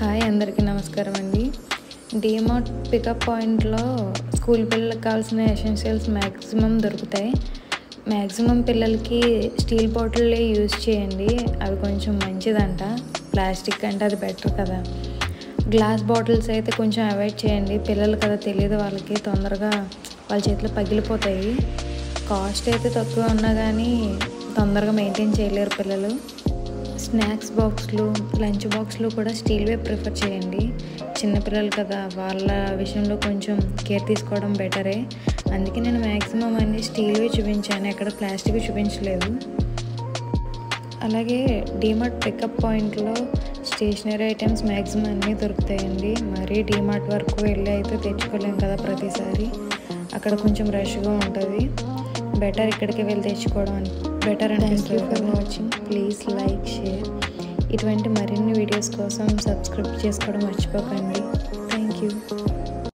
Hi అందరికీ నమస్కారం అండి. డీమార్ట్ పికప్ పాయింట్లో స్కూల్ పిల్లలకు కావాల్సిన ఎసెన్షియల్స్ మ్యాక్సిమం దొరుకుతాయి. మ్యాక్సిమం పిల్లలకి స్టీల్ బాటిల్లే యూజ్ చేయండి, అవి కొంచెం మంచిదంట. ప్లాస్టిక్ అంటే అది బెటర్ కదా. గ్లాస్ బాటిల్స్ అయితే కొంచెం అవాయిడ్ చేయండి, పిల్లలు కదా తెలియదు వాళ్ళకి, తొందరగా వాళ్ళ చేతిలో పగిలిపోతాయి. కాస్ట్ అయితే తక్కువ ఉన్నా కానీ తొందరగా మెయింటైన్ చేయలేరు పిల్లలు. స్నాక్స్ బాక్స్లు, లంచ్ బాక్స్లు కూడా స్టీల్వే ప్రిఫర్ చేయండి. చిన్నపిల్లలు కదా, వాళ్ళ విషయంలో కొంచెం కేర్ తీసుకోవడం బెటరే. అందుకే నేను మ్యాక్సిమం అన్నీ స్టీల్వే చూపించాను, ఎక్కడ ప్లాస్టిక్ చూపించలేదు. అలాగే డీమార్ట్ పికప్ పాయింట్లో స్టేషనరీ ఐటమ్స్ మ్యాక్సిమం అన్నీ దొరుకుతాయండి. మరీ డీమార్ట్ వరకు వెళ్ళి అయితే తెచ్చుకోలేం కదా ప్రతిసారి, అక్కడ కొంచెం రష్గా ఉంటుంది. బెటర్ ఇక్కడికి వెళ్ళి తెచ్చుకోవడం better. And thank you for watching. Please like, share. ఇటువంటి మరిన్ని వీడియోస్ కోసం సబ్స్క్రైబ్ చేసుకోవడం మర్చిపోకండి. Thank you.